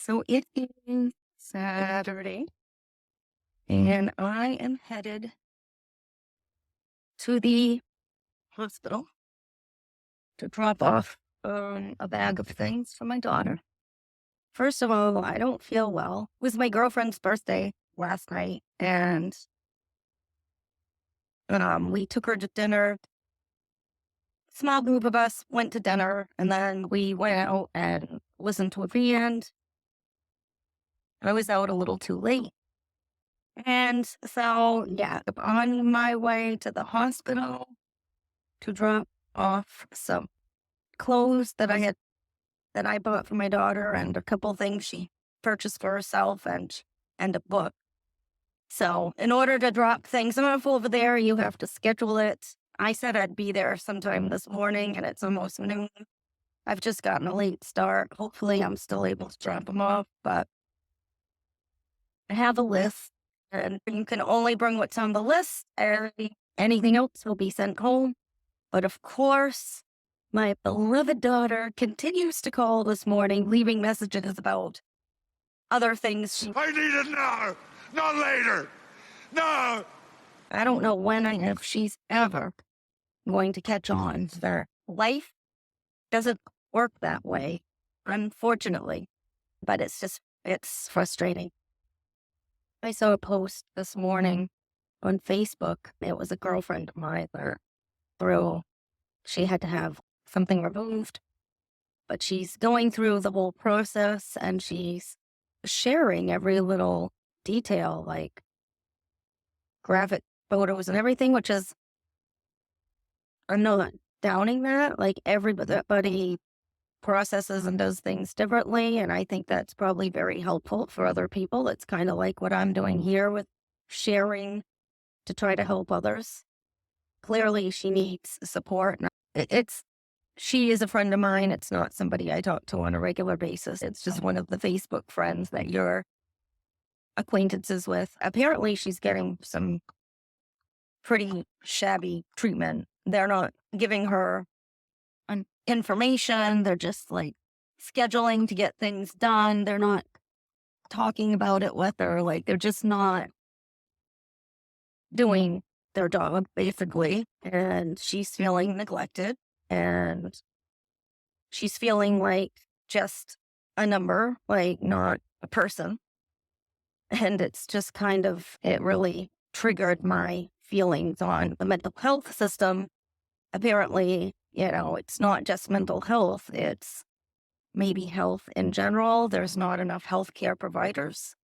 So it is Saturday, and I am headed to the hospital to drop off a bag of things for my daughter. First of all, I don't feel well. It was my girlfriend's birthday last night, and we took her to dinner. Small group of us went to dinner, and then we went out and listened to a band. I was out a little too late. And so, yeah, on my way to the hospital to drop off some clothes that I bought for my daughter and a couple things she purchased for herself and a book. So in order to drop things off over there, you have to schedule it. I said I'd be there sometime this morning, and it's almost noon. I've just gotten a late start. Hopefully I'm still able to drop them off, but I have a list, and you can only bring what's on the list, and anything else will be sent home. But of course, my beloved daughter continues to call this morning, leaving messages about other things. I need it now, not later. No. I don't know if she's ever going to catch on. Their life doesn't work that way, unfortunately. But it's frustrating. I saw a post this morning on Facebook. It was a girlfriend of mine she had to have something removed, but she's going through the whole process and she's sharing every little detail, like graphic photos and everything, which is, I'm not downing that. Like everybody processes and does things differently, and I think that's probably very helpful for other people. It's kind of like what I'm doing here with sharing to try to help others. Clearly, she needs support. She is a friend of mine. It's not somebody I talk to on a regular basis. It's just one of the Facebook friends that you're acquaintances with. Apparently, she's getting some pretty shabby treatment. They're not giving her information. They're just like scheduling to get things done. They're not talking about it with her. Like they're just not doing their job, basically. And she's feeling neglected, and she's feeling like just a number, like not a person. And it's just it really triggered my feelings on the mental health system. Apparently, it's not just mental health, it's maybe health in general. There's not enough healthcare providers.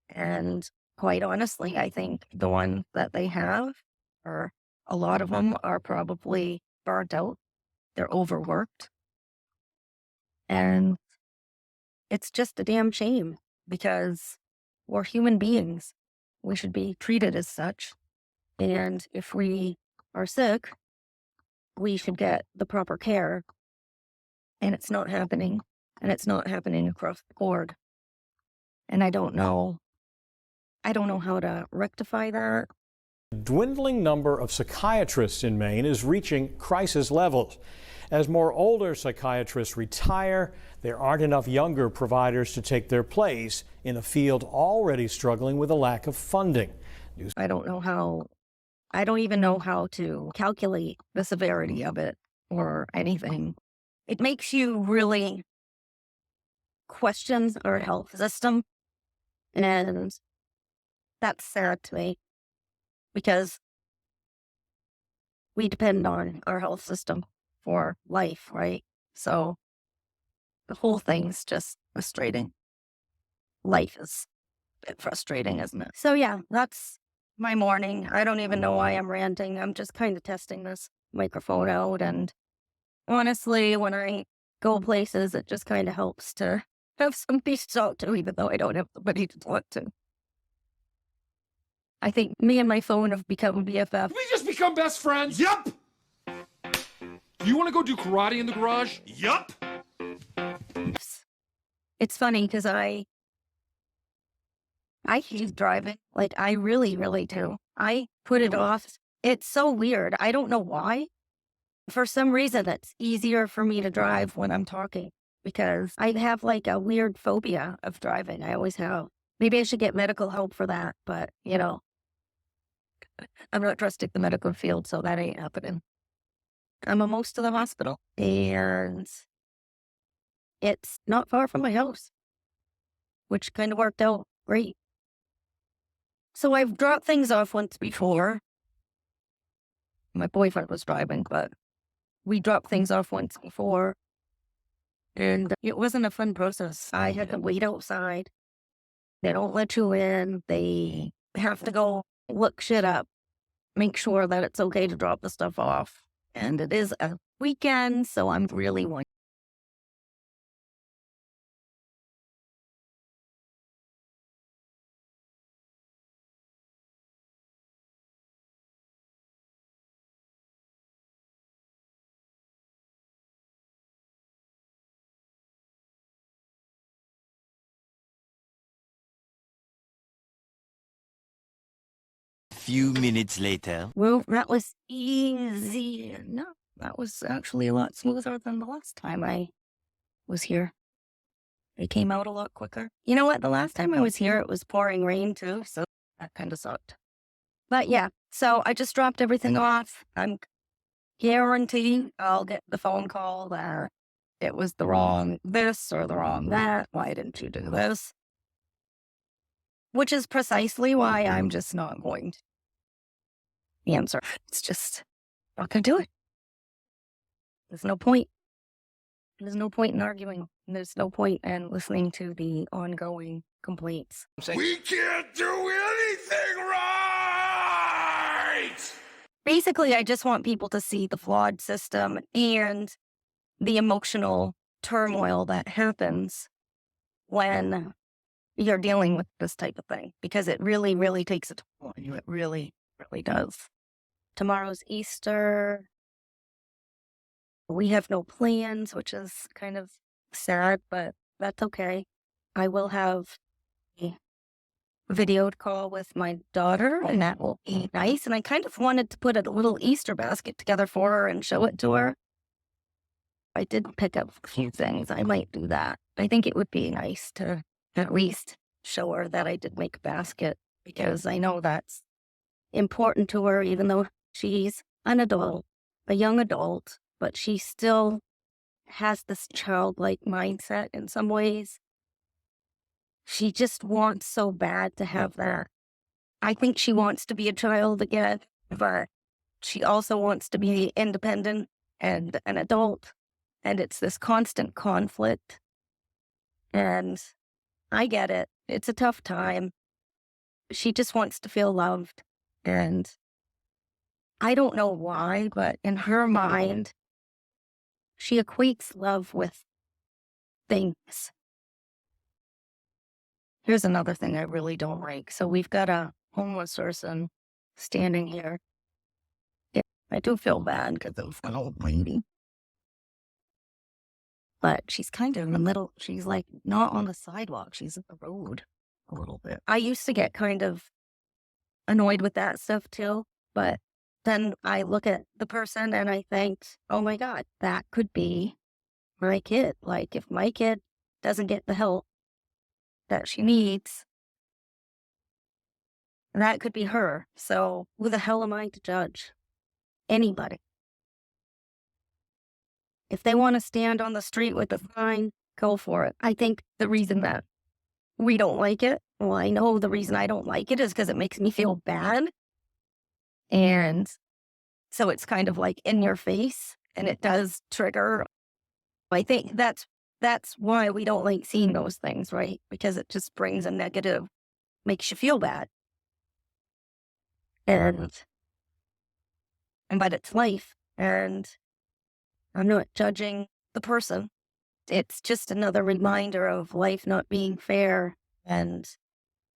And quite honestly, I think the ones that they have, or a lot of them, are probably burnt out. They're overworked. And it's just a damn shame because we're human beings. We should be treated as such. And if we are sick, we should get the proper care. And it's not happening. And it's not happening across the board. And I don't know how to rectify that. The dwindling number of psychiatrists in Maine is reaching crisis levels. As more older psychiatrists retire, there aren't enough younger providers to take their place in a field already struggling with a lack of funding. I don't even know how to calculate the severity of it or anything. It makes you really question our health system. And that's sad to me because we depend on our health system for life, right? So the whole thing's just frustrating. Life is a bit frustrating, isn't it? So yeah, that's my morning. I don't even know why I'm ranting. I'm just kind of testing this microphone out. And honestly, when I go places, it just kind of helps to have somebody to talk to, even though I don't have somebody to talk to. I think me and my phone have become BFF. We just become best friends? Yup. You want to go do karate in the garage? Yup. It's funny because I hate driving. Like, I really, really do. I put it off. It's so weird. I don't know why. For some reason, it's easier for me to drive when I'm talking. because I have like a weird phobia of driving. I always have. Maybe I should get medical help for that, but I'm not trusting the medical field, so that ain't happening. I'm almost to the hospital, and it's not far from my house, which kind of worked out great. So I've dropped things off once before. My boyfriend was driving, but we dropped things off once before, and it wasn't a fun process. I had to wait outside. They don't let you in. They have to go look shit up, make sure that it's okay to drop the stuff off. And it is a weekend, so I'm really wanting. Few minutes later. Well, that was easy. No, that was actually a lot smoother than the last time I was here. It came out a lot quicker. You know what? The last time I was here, it was pouring rain too, so that kind of sucked. But yeah, so I just dropped everything off. I'm guaranteed I'll get the phone call that it was the wrong this or the wrong that. Why didn't you do this? Which is precisely why I'm just not going to answer. It's just not going to do it. There's no point. There's no point in arguing. There's no point in listening to the ongoing complaints. We can't do anything right! Basically, I just want people to see the flawed system and the emotional turmoil that happens when you're dealing with this type of thing, because it really, really takes a toll on you. It really, really does. Tomorrow's Easter. We have no plans, which is kind of sad, but that's okay. I will have a video call with my daughter, and that will be nice. And I kind of wanted to put a little Easter basket together for her and show it to her. I did pick up a few things. I might do that. I think it would be nice to at least show her that I did make a basket, because I know that's important to her, even though she's an adult, a young adult, but she still has this childlike mindset in some ways. She just wants so bad to have that. I think she wants to be a child again, but she also wants to be independent and an adult. And it's this constant conflict. And I get it. It's a tough time. She just wants to feel loved. And I don't know why, but in her mind, she equates love with things. Here's another thing I really don't like. So we've got a homeless person standing here. I do feel bad because of an old lady. But she's kind of in the middle. She's like not on the sidewalk. She's at the road a little bit. I used to get kind of annoyed with that stuff too. But then I look at the person and I think, oh my God, that could be my kid. Like if my kid doesn't get the help that she needs, that could be her. So who the hell am I to judge anybody? If they want to stand on the street with a sign, go for it. I think the reason that we don't like it, well, I know the reason I don't like it is because it makes me feel bad. And so it's kind of like in your face, and it does trigger. I think that's why we don't like seeing those things, right? Because it just brings a negative, makes you feel bad. But it's life, and I'm not judging the person. It's just another reminder of life not being fair and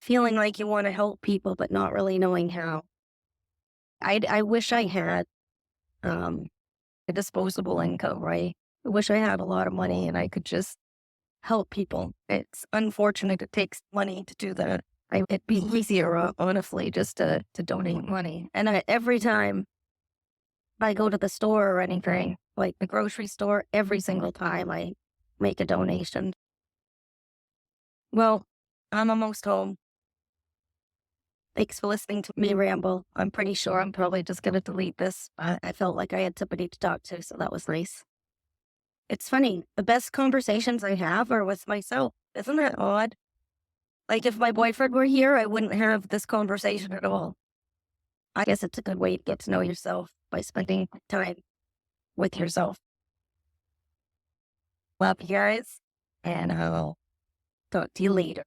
feeling like you want to help people, but not really knowing how. I wish I had a disposable income, right? I wish I had a lot of money and I could just help people. It's unfortunate it takes money to do that. It'd be easier, honestly, just to donate money. And every time I go to the store or anything, like the grocery store, every single time I make a donation. Well, I'm almost home. Thanks for listening to me ramble. I'm pretty sure I'm probably just going to delete this. I felt like I had somebody to talk to, so that was nice. It's funny. The best conversations I have are with myself. Isn't that odd? Like if my boyfriend were here, I wouldn't have this conversation at all. I guess it's a good way to get to know yourself by spending time with yourself. Love you guys, and I'll talk to you later.